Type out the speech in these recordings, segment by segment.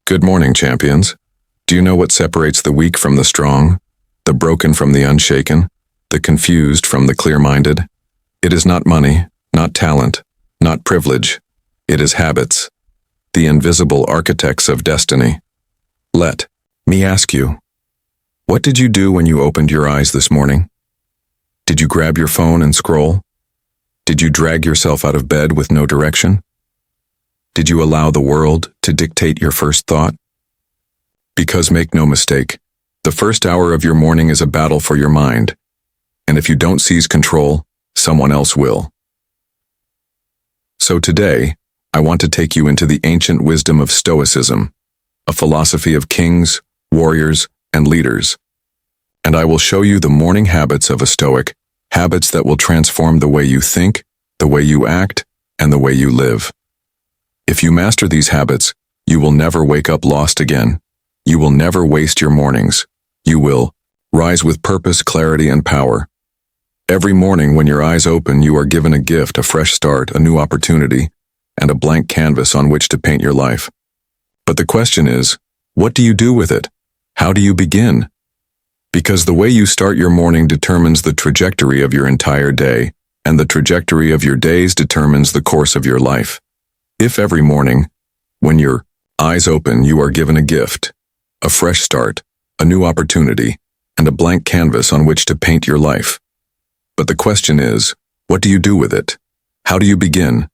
Good morning, champions. Do you know what separates the weak from the strong, the broken from the unshaken, the confused from the clear-minded? It is not money, not talent, not privilege. It is habits, the invisible architects of destiny. Let me ask you, what did you do when you opened your eyes this morning? Did you grab your phone and scroll? Did you drag yourself out of bed with no direction? Did you allow the world to dictate your first thought? Because make no mistake, the first hour of your morning is a battle for your mind, and if you don't seize control, someone else will. So today, I want to take you into the ancient wisdom of Stoicism, a philosophy of kings, warriors, and leaders. And I will show you the morning habits of a Stoic, habits that will transform the way you think, the way you act, and the way you live. If you master these habits, you will never wake up lost again. You will never waste your mornings. You will rise with purpose, clarity, and power. Every morning when your eyes open, you are given a gift, a fresh start, a new opportunity, and a blank canvas on which to paint your life. But the question is, what do you do with it? How do you begin? Because the way you start your morning determines the trajectory of your entire day, and the trajectory of your days determines the course of your life. If every morning, when your eyes open, you are given a gift, a fresh start, a new opportunity, and a blank canvas on which to paint your life. But the question is, what do you do with it? How do you begin?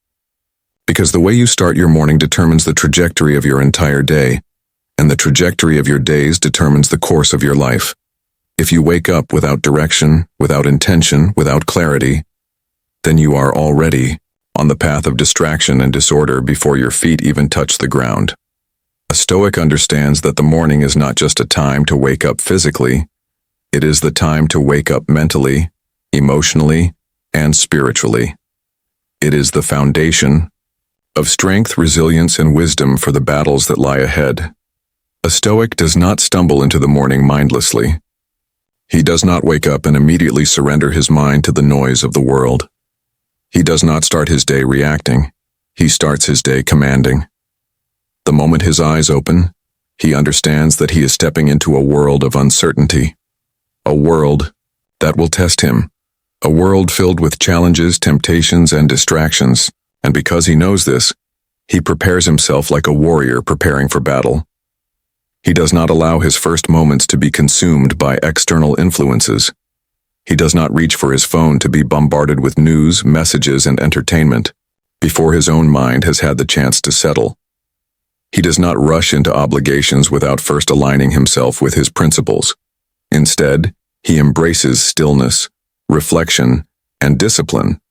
Because the way you start your morning determines the trajectory of your entire day, and the trajectory of your days determines the course of your life. If you wake up without direction, without intention, without clarity, then you are already on the path of distraction and disorder before your feet even touch the ground. A Stoic understands that the morning is not just a time to wake up physically, it is the time to wake up mentally, emotionally, and spiritually. It is the foundation of strength, resilience, and wisdom for the battles that lie ahead. A Stoic does not stumble into the morning mindlessly. He does not wake up and immediately surrender his mind to the noise of the world. He does not start his day reacting. He starts his day commanding. The moment his eyes open, he understands that he is stepping into a world of uncertainty, a world that will test him, a world filled with challenges, temptations, and distractions, and because he knows this, he prepares himself like a warrior preparing for battle. He does not allow his first moments to be consumed by external influences. He does not reach for his phone to be bombarded with news, messages, and entertainment before his own mind has had the chance to settle. He does not rush into obligations without first aligning himself with his principles. Instead, he embraces stillness, reflection, and discipline.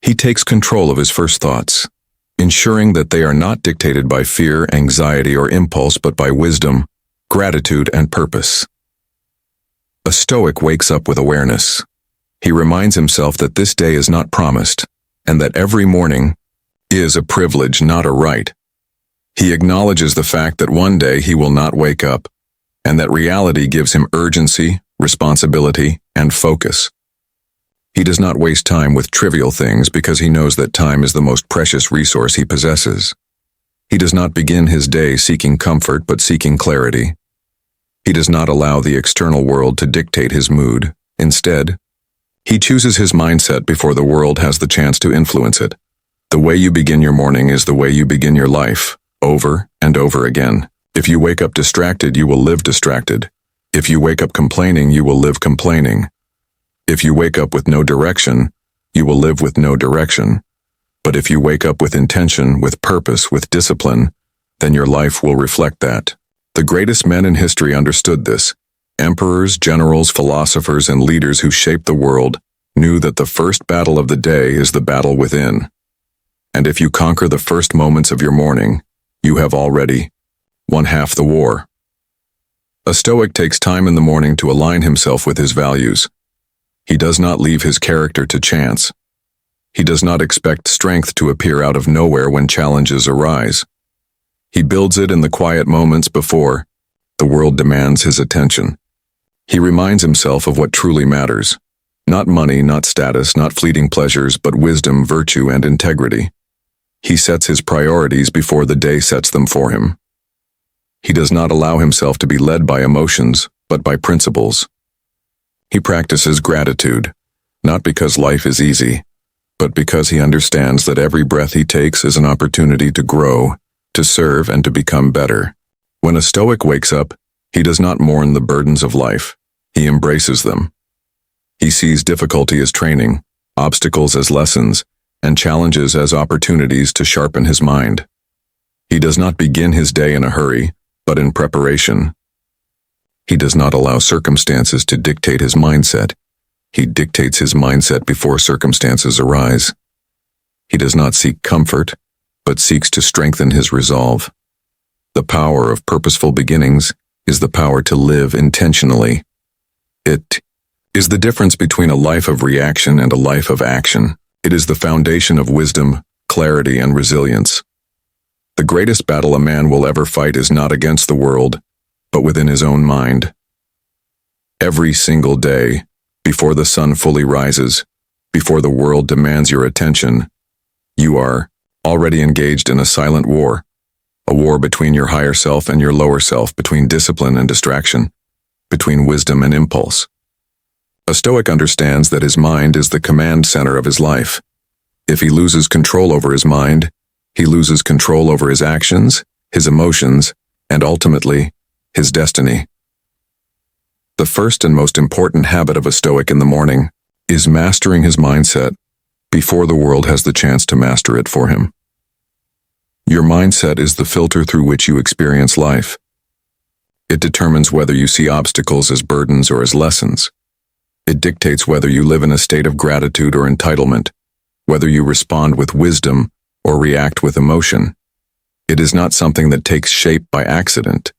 He takes control of his first thoughts, ensuring that they are not dictated by fear, anxiety, or impulse, but by wisdom, gratitude, and purpose. A Stoic wakes up with awareness. He reminds himself that this day is not promised, and that every morning is a privilege, not a right. He acknowledges the fact that one day he will not wake up, and that reality gives him urgency, responsibility, and focus. He does not waste time with trivial things because he knows that time is the most precious resource he possesses. He does not begin his day seeking comfort but seeking clarity. He does not allow the external world to dictate his mood. Instead, he chooses his mindset before the world has the chance to influence it. The way you begin your morning is the way you begin your life, over and over again. If you wake up distracted, you will live distracted. If you wake up complaining, you will live complaining. If you wake up with no direction, you will live with no direction. But if you wake up with intention, with purpose, with discipline, then your life will reflect that. The greatest men in history understood this. Emperors, generals, philosophers, and leaders who shaped the world knew that the first battle of the day is the battle within. And if you conquer the first moments of your morning, you have already won half the war. A Stoic takes time in the morning to align himself with his values. He does not leave his character to chance. He does not expect strength to appear out of nowhere when challenges arise. He builds it in the quiet moments before the world demands his attention. He reminds himself of what truly matters. Not money, not status, not fleeting pleasures, but wisdom, virtue, and integrity. He sets his priorities before the day sets them for him. He does not allow himself to be led by emotions, but by principles. He practices gratitude, not because life is easy, but because he understands that every breath he takes is an opportunity to grow, to serve, and to become better. When a Stoic wakes up, he does not mourn the burdens of life. He embraces them. He sees difficulty as training, obstacles as lessons, and challenges as opportunities to sharpen his mind. He does not begin his day in a hurry, but in preparation. He does not allow circumstances to dictate his mindset. He dictates his mindset before circumstances arise. He does not seek comfort, but seeks to strengthen his resolve. The power of purposeful beginnings is the power to live intentionally. It is the difference between a life of reaction and a life of action. It is the foundation of wisdom, clarity, and resilience. The greatest battle a man will ever fight is not against the world, but within his own mind. Every single day, before the sun fully rises, before the world demands your attention, you are already engaged in a silent war, a war between your higher self and your lower self, between discipline and distraction, between wisdom and impulse. A Stoic understands that his mind is the command center of his life. If he loses control over his mind, he loses control over his actions, his emotions, and ultimately, his destiny. The first and most important habit of a Stoic in the morning is mastering his mindset before the world has the chance to master it for him. Your mindset is the filter through which you experience life. It determines whether you see obstacles as burdens or as lessons. It dictates whether you live in a state of gratitude or entitlement, whether you respond with wisdom or react with emotion. It is not something that takes shape by accident.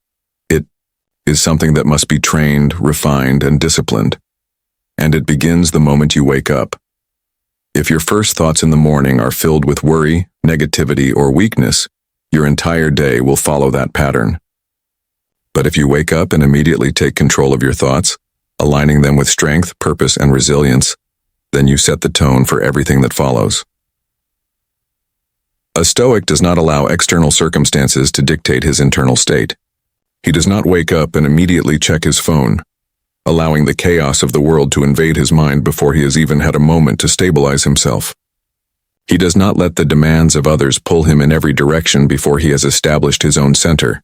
It is something that must be trained, refined, and disciplined. And it begins the moment you wake up. If your first thoughts in the morning are filled with worry, negativity, or weakness, your entire day will follow that pattern. But if you wake up and immediately take control of your thoughts, aligning them with strength, purpose, and resilience, then you set the tone for everything that follows. A Stoic does not allow external circumstances to dictate his internal state. He does not wake up and immediately check his phone, allowing the chaos of the world to invade his mind before he has even had a moment to stabilize himself. He does not let the demands of others pull him in every direction before he has established his own center.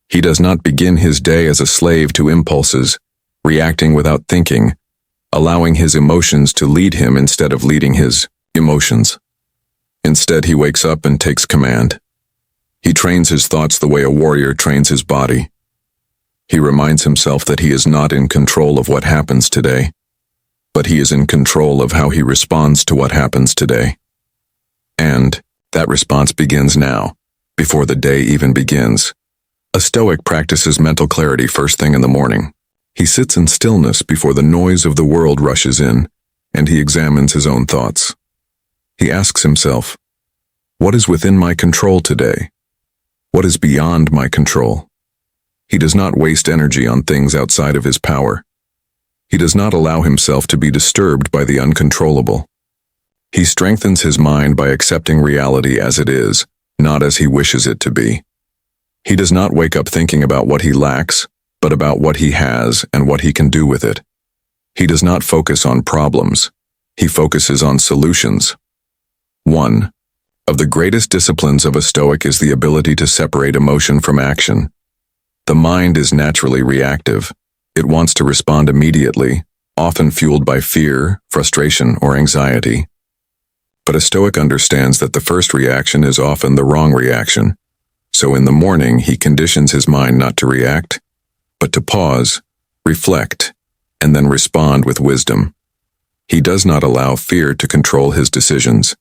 He does not begin his day as a slave to impulses, reacting without thinking, allowing his emotions to lead him instead of leading his emotions. Instead, he wakes up and takes command. He trains his thoughts the way a warrior trains his body. He reminds himself that he is not in control of what happens today, but he is in control of how he responds to what happens today. And that response begins now, before the day even begins. A Stoic practices mental clarity first thing in the morning. He sits in stillness before the noise of the world rushes in, and he examines his own thoughts. He asks himself, what is within my control today? What is beyond my control? He does not waste energy on things outside of his power. He does not allow himself to be disturbed by the uncontrollable. He strengthens his mind by accepting reality as it is, not as he wishes it to be. He does not wake up thinking about what he lacks, but about what he has and what he can do with it. He does not focus on problems. He focuses on solutions. 1. Of the greatest disciplines of a Stoic is the ability to separate emotion from action. The mind is naturally reactive. It wants to respond immediately, often fueled by fear, frustration, or anxiety. But a Stoic understands that the first reaction is often the wrong reaction. So in the morning, he conditions his mind not to react, but to pause, reflect, and then respond with wisdom. He does not allow fear to control his decisions.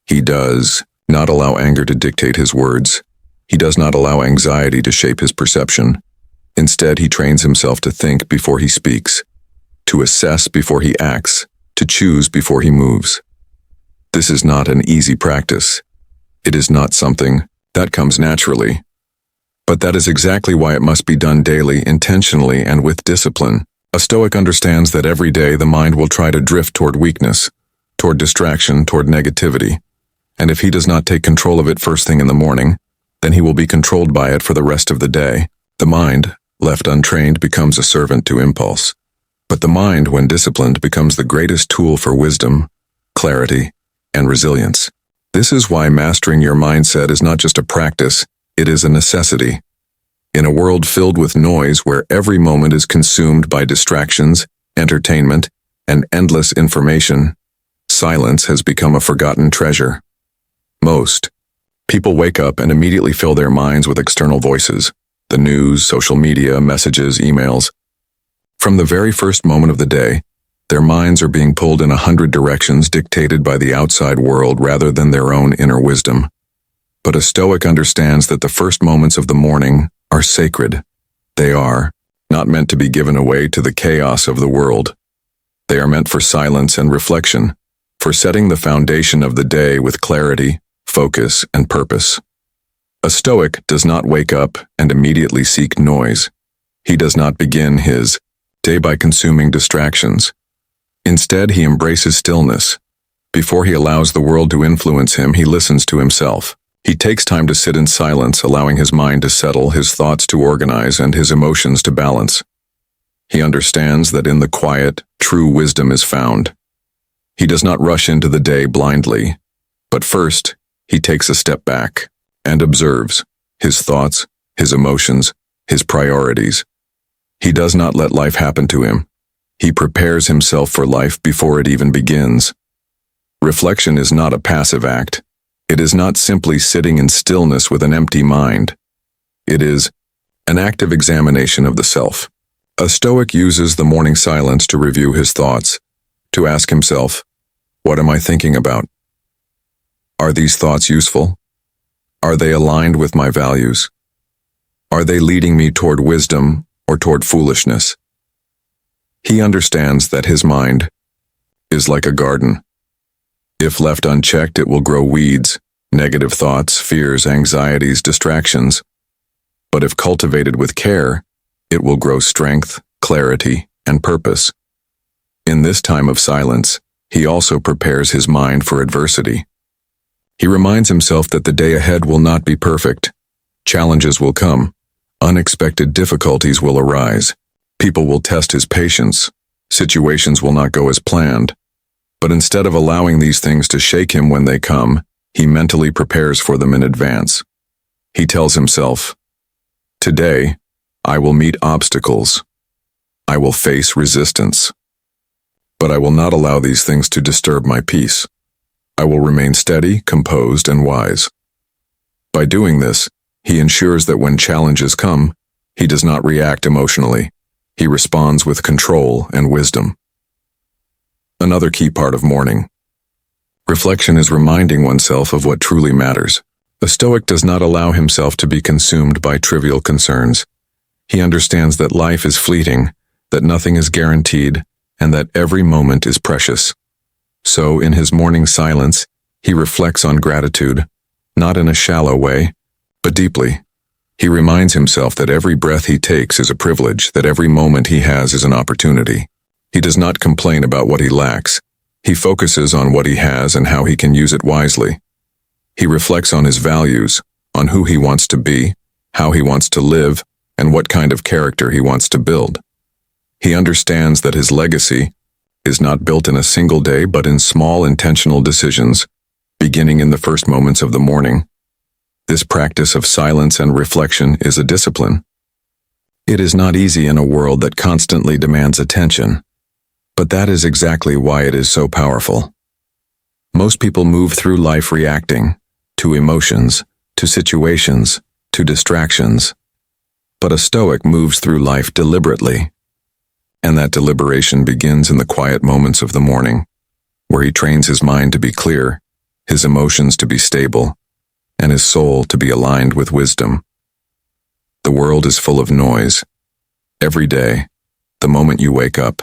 He does not allow anger to dictate his words. He does not allow anxiety to shape his perception. Instead, he trains himself to think before he speaks, to assess before he acts, to choose before he moves. This is not an easy practice. It is not something that comes naturally. But that is exactly why it must be done daily, intentionally, and with discipline. A Stoic understands that every day the mind will try to drift toward weakness, toward distraction, toward negativity. And if he does not take control of it first thing in the morning, then he will be controlled by it for the rest of the day. The mind, left untrained, becomes a servant to impulse. But the mind, when disciplined, becomes the greatest tool for wisdom, clarity, and resilience. This is why mastering your mindset is not just a practice, it is a necessity. In a world filled with noise where every moment is consumed by distractions, entertainment, and endless information, silence has become a forgotten treasure. Most people wake up and immediately fill their minds with external voices, the news, social media, messages, emails. From the very first moment of the day, their minds are being pulled in 100 directions dictated by the outside world rather than their own inner wisdom. But a Stoic understands that the first moments of the morning are sacred. They are not meant to be given away to the chaos of the world. They are meant for silence and reflection, for setting the foundation of the day with clarity, focus, and purpose. A Stoic does not wake up and immediately seek noise. He does not begin his day by consuming distractions. Instead, he embraces stillness. Before he allows the world to influence him, he listens to himself. He takes time to sit in silence, allowing his mind to settle, his thoughts to organize, and his emotions to balance. He understands that in the quiet, true wisdom is found. He does not rush into the day blindly, but first, he takes a step back and observes his thoughts, his emotions, his priorities. He does not let life happen to him. He prepares himself for life before it even begins. Reflection is not a passive act. It is not simply sitting in stillness with an empty mind. It is an active examination of the self. A Stoic uses the morning silence to review his thoughts, to ask himself, what am I thinking about? Are these thoughts useful? Are they aligned with my values? Are they leading me toward wisdom or toward foolishness? He understands that his mind is like a garden. If left unchecked, it will grow weeds, negative thoughts, fears, anxieties, distractions. But if cultivated with care, it will grow strength, clarity, and purpose. In this time of silence, he also prepares his mind for adversity. He reminds himself that the day ahead will not be perfect. Challenges will come. Unexpected difficulties will arise. People will test his patience. Situations will not go as planned. But instead of allowing these things to shake him when they come, he mentally prepares for them in advance. He tells himself, today, I will meet obstacles. I will face resistance. But I will not allow these things to disturb my peace. I will remain steady, composed, and wise. By doing this, he ensures that when challenges come, he does not react emotionally. He responds with control and wisdom. Another key part of morning. Reflection is reminding oneself of what truly matters. A Stoic does not allow himself to be consumed by trivial concerns. He understands that life is fleeting, that nothing is guaranteed, and that every moment is precious. So, in his morning silence, he reflects on gratitude, not in a shallow way, but deeply. He reminds himself that every breath he takes is a privilege, that every moment he has is an opportunity. He does not complain about what he lacks. He focuses on what he has and how he can use it wisely. He reflects on his values, on who he wants to be, how he wants to live, and what kind of character he wants to build. He understands that his legacy is not built in a single day but in small intentional decisions, beginning in the first moments of the morning. This practice of silence and reflection is a discipline. It is not easy in a world that constantly demands attention, but that is exactly why it is so powerful. Most people move through life reacting to emotions, to situations, to distractions. But a Stoic moves through life deliberately. And that deliberation begins in the quiet moments of the morning, where he trains his mind to be clear, his emotions to be stable, and his soul to be aligned with wisdom. The world is full of noise. Every day, the moment you wake up,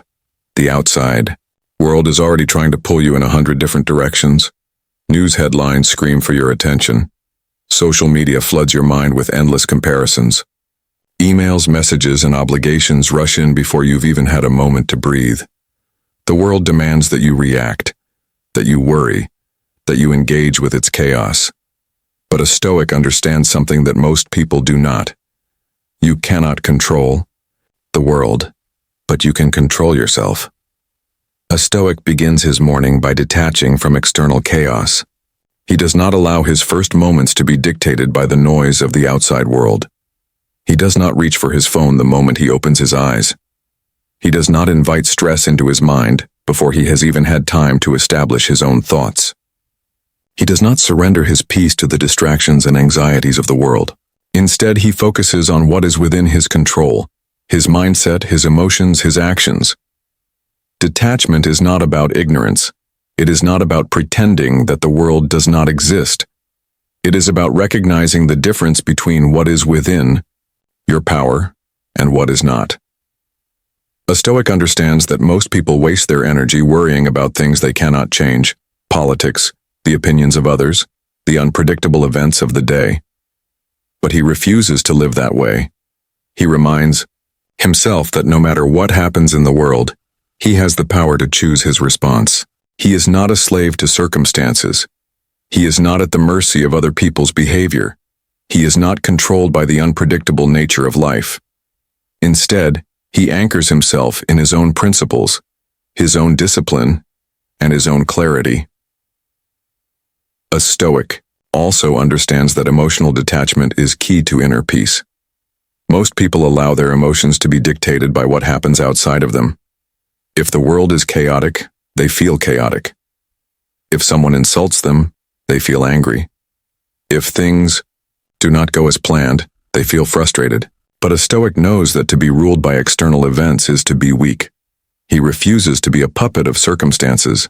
the outside world is already trying to pull you in 100 different directions. News headlines scream for your attention. Social media floods your mind with endless comparisons. Emails, messages, and obligations rush in before you've even had a moment to breathe. The world demands that you react, that you worry, that you engage with its chaos. But a Stoic understands something that most people do not. You cannot control the world, but you can control yourself. A Stoic begins his morning by detaching from external chaos. He does not allow his first moments to be dictated by the noise of the outside world. He does not reach for his phone the moment he opens his eyes. He does not invite stress into his mind before he has even had time to establish his own thoughts. He does not surrender his peace to the distractions and anxieties of the world. Instead, he focuses on what is within his control, his mindset, his emotions, his actions. Detachment is not about ignorance. It is not about pretending that the world does not exist. It is about recognizing the difference between what is within your power and what is not. A Stoic understands that most people waste their energy worrying about things they cannot change: politics, the opinions of others, the unpredictable events of the day. But he refuses to live that way. He reminds himself that no matter what happens in the world, he has the power to choose his response. He is not a slave to circumstances. He is not at the mercy of other people's behavior. He is not controlled by the unpredictable nature of life. Instead, he anchors himself in his own principles, his own discipline, and his own clarity. A Stoic also understands that emotional detachment is key to inner peace. Most people allow their emotions to be dictated by what happens outside of them. If the world is chaotic, they feel chaotic. If someone insults them, they feel angry. If things do not go as planned, they feel frustrated. But a Stoic knows that to be ruled by external events is to be weak. He refuses to be a puppet of circumstances.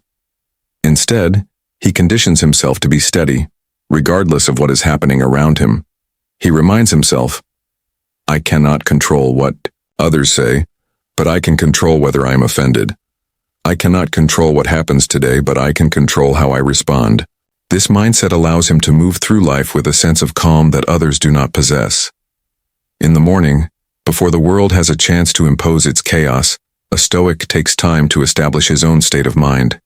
Instead, he conditions himself to be steady, regardless of what is happening around him. He reminds himself, I cannot control what others say, but I can control whether I am offended. I cannot control what happens today, but I can control how I respond. This mindset allows him to move through life with a sense of calm that others do not possess. In the morning, before the world has a chance to impose its chaos, a Stoic takes time to establish his own state of mind.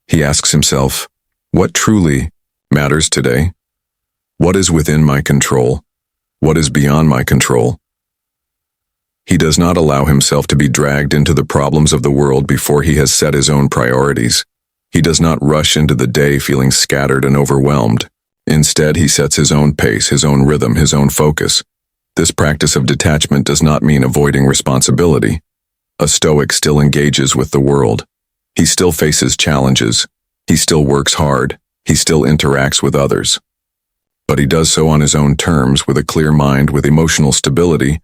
He asks himself, what truly matters today? What is within my control? What is beyond my control? He does not allow himself to be dragged into the problems of the world before he has set his own priorities. He does not rush into the day feeling scattered and overwhelmed. Instead, he sets his own pace, his own rhythm, his own focus. This practice of detachment does not mean avoiding responsibility. A Stoic still engages with the world. He still faces challenges. He still works hard. He still interacts with others. But he does so on his own terms, with a clear mind, with emotional stability,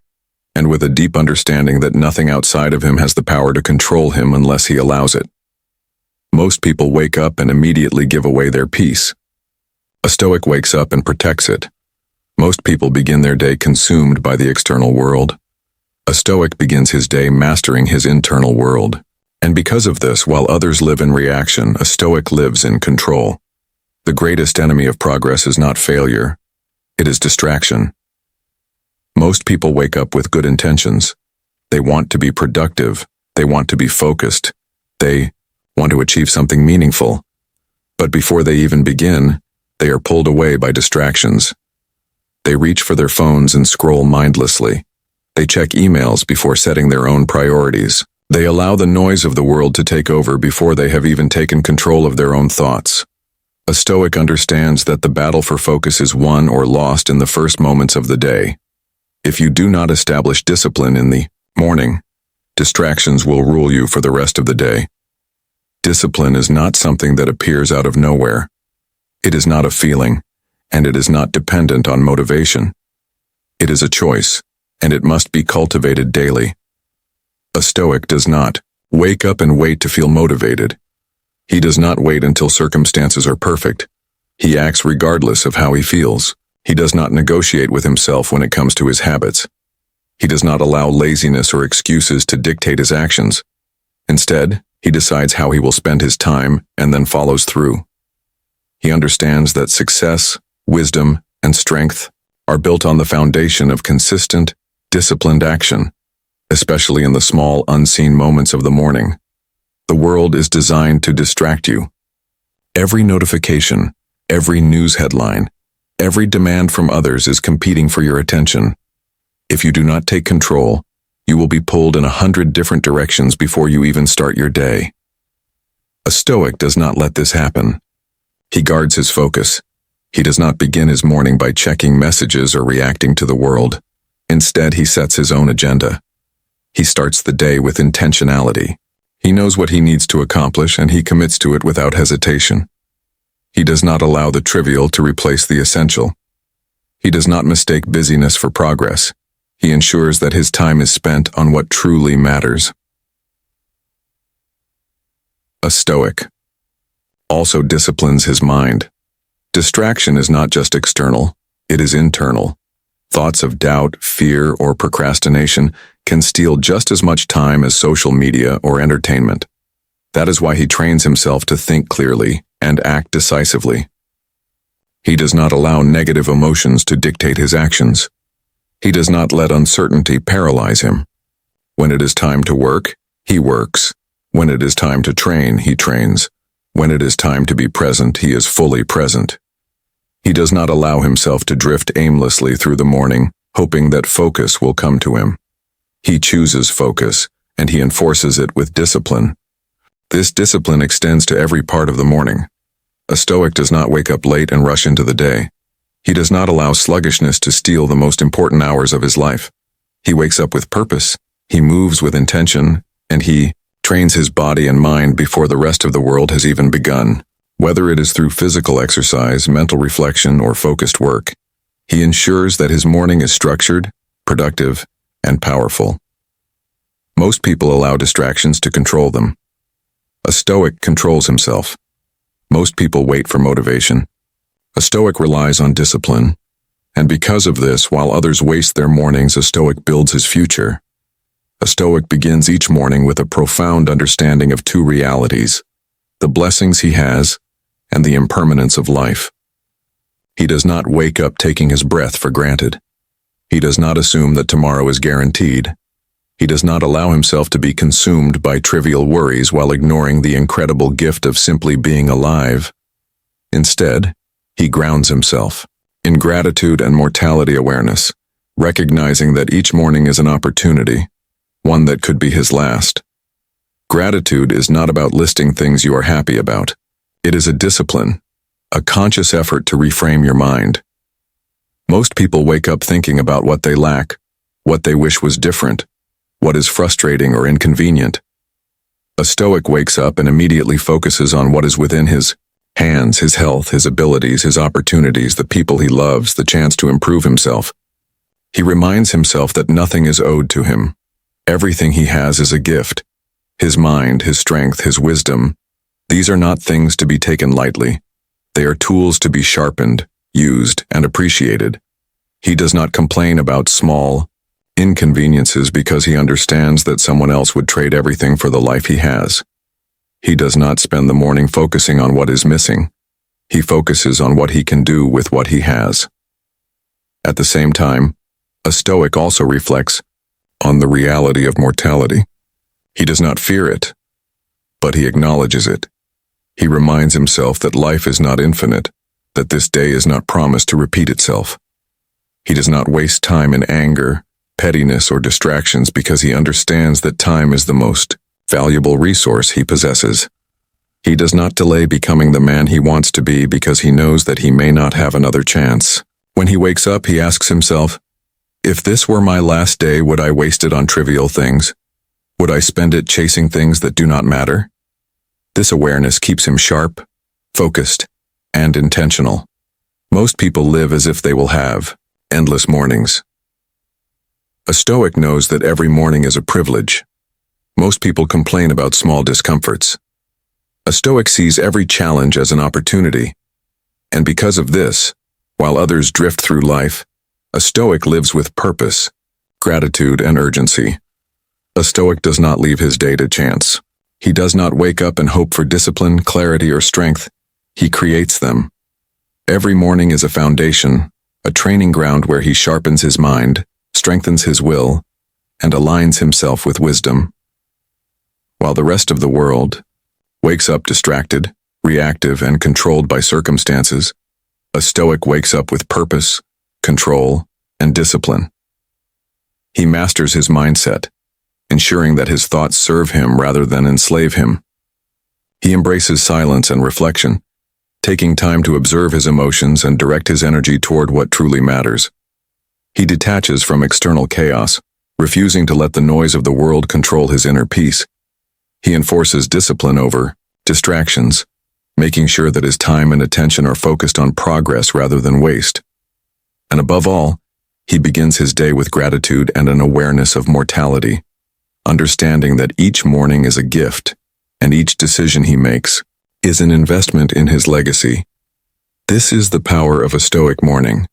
and with a deep understanding that nothing outside of him has the power to control him unless he allows it. Most people wake up and immediately give away their peace. A Stoic wakes up and protects it. Most people begin their day consumed by the external world. A Stoic begins his day mastering his internal world. And because of this, while others live in reaction, a Stoic lives in control. The greatest enemy of progress is not failure. It is distraction. Most people wake up with good intentions. They want to be productive. They want to be focused. They want to achieve something meaningful. But before they even begin, they are pulled away by distractions. They reach for their phones and scroll mindlessly. They check emails before setting their own priorities. They allow the noise of the world to take over before they have even taken control of their own thoughts. A Stoic understands that the battle for focus is won or lost in the first moments of the day. If you do not establish discipline in the morning, distractions will rule you for the rest of the day. Discipline is not something that appears out of nowhere. It is not a feeling, and it is not dependent on motivation. It is a choice, and it must be cultivated daily. A Stoic does not wake up and wait to feel motivated. He does not wait until circumstances are perfect. He acts regardless of how he feels. He does not negotiate with himself when it comes to his habits. He does not allow laziness or excuses to dictate his actions. Instead, he decides how he will spend his time and then follows through. He understands that success, wisdom, and strength are built on the foundation of consistent, disciplined action, especially in the small, unseen moments of the morning. The world is designed to distract you. Every notification, every news headline, every demand from others is competing for your attention. If you do not take control, you will be pulled in 100 different directions before you even start your day. A Stoic does not let this happen. He guards his focus. He does not begin his morning by checking messages or reacting to the world. Instead, he sets his own agenda. He starts the day with intentionality. He knows what he needs to accomplish, and he commits to it without hesitation. He does not allow the trivial to replace the essential. He does not mistake busyness for progress. He ensures that his time is spent on what truly matters. A Stoic also disciplines his mind. Distraction is not just external, it is internal. Thoughts of doubt, fear, or procrastination can steal just as much time as social media or entertainment. That is why he trains himself to think clearly and act decisively. He does not allow negative emotions to dictate his actions. He does not let uncertainty paralyze him. When it is time to work, he works. When it is time to train, he trains. When it is time to be present, he is fully present. He does not allow himself to drift aimlessly through the morning, hoping that focus will come to him. He chooses focus, and he enforces it with discipline. This discipline extends to every part of the morning. A Stoic does not wake up late and rush into the day. He does not allow sluggishness to steal the most important hours of his life. He wakes up with purpose, he moves with intention, and he trains his body and mind before the rest of the world has even begun. Whether it is through physical exercise, mental reflection, or focused work, he ensures that his morning is structured, productive, and powerful. Most people allow distractions to control them. A Stoic controls himself. Most people wait for motivation. A Stoic relies on discipline. And because of this, while others waste their mornings, a Stoic builds his future. A Stoic begins each morning with a profound understanding of two realities: the blessings he has and the impermanence of life. He does not wake up taking his breath for granted. He does not assume that tomorrow is guaranteed. He does not allow himself to be consumed by trivial worries while ignoring the incredible gift of simply being alive. Instead, he grounds himself in gratitude and mortality awareness, recognizing that each morning is an opportunity, one that could be his last. Gratitude is not about listing things you are happy about. It is a discipline, a conscious effort to reframe your mind. Most people wake up thinking about what they lack, what they wish was different, what is frustrating or inconvenient. A Stoic wakes up and immediately focuses on what is within his hands: his health, his abilities, his opportunities, the people he loves, the chance to improve himself. He reminds himself that nothing is owed to him. Everything he has is a gift. His mind, his strength, his wisdom. These are not things to be taken lightly. They are tools to be sharpened, used, and appreciated. He does not complain about small inconveniences because he understands that someone else would trade everything for the life he has. He does not spend the morning focusing on what is missing. He focuses on what he can do with what he has. At the same time, a Stoic also reflects on the reality of mortality. He does not fear it, but he acknowledges it. He reminds himself that life is not infinite, that this day is not promised to repeat itself. He does not waste time in anger, pettiness, or distractions because he understands that time is the most valuable resource he possesses. He does not delay becoming the man he wants to be because he knows that he may not have another chance. When he wakes up, he asks himself, if this were my last day, would I waste it on trivial things? Would I spend it chasing things that do not matter? This awareness keeps him sharp, focused, and intentional. Most people live as if they will have endless mornings. A Stoic knows that every morning is a privilege. Most people complain about small discomforts. A Stoic sees every challenge as an opportunity. And because of this, while others drift through life, a Stoic lives with purpose, gratitude, and urgency. A Stoic does not leave his day to chance. He does not wake up and hope for discipline, clarity, or strength. He creates them. Every morning is a foundation, a training ground where he sharpens his mind, strengthens his will, and aligns himself with wisdom. While the rest of the world wakes up distracted, reactive, and controlled by circumstances, a Stoic wakes up with purpose, control, and discipline. He masters his mindset, ensuring that his thoughts serve him rather than enslave him. He embraces silence and reflection, taking time to observe his emotions and direct his energy toward what truly matters. He detaches from external chaos, refusing to let the noise of the world control his inner peace. He enforces discipline over distractions, making sure that his time and attention are focused on progress rather than waste. And above all, he begins his day with gratitude and an awareness of mortality, understanding that each morning is a gift, and each decision he makes is an investment in his legacy. This is the power of a Stoic morning.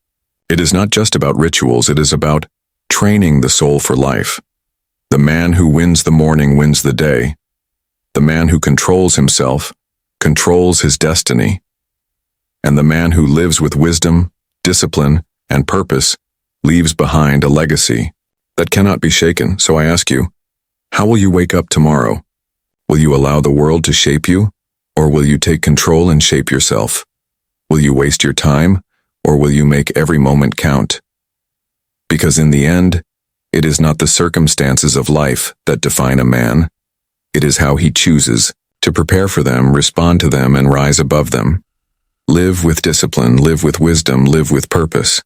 It is not just about rituals, it is about training the soul for life. The man who wins the morning wins the day. The man who controls himself controls his destiny. And the man who lives with wisdom, discipline, and purpose leaves behind a legacy that cannot be shaken. So I ask you, how will you wake up tomorrow? Will you allow the world to shape you, or will you take control and shape yourself? Will you waste your time, or will you make every moment count? Because in the end, it is not the circumstances of life that define a man. It is how he chooses to prepare for them, respond to them, and rise above them. Live with discipline, live with wisdom, live with purpose.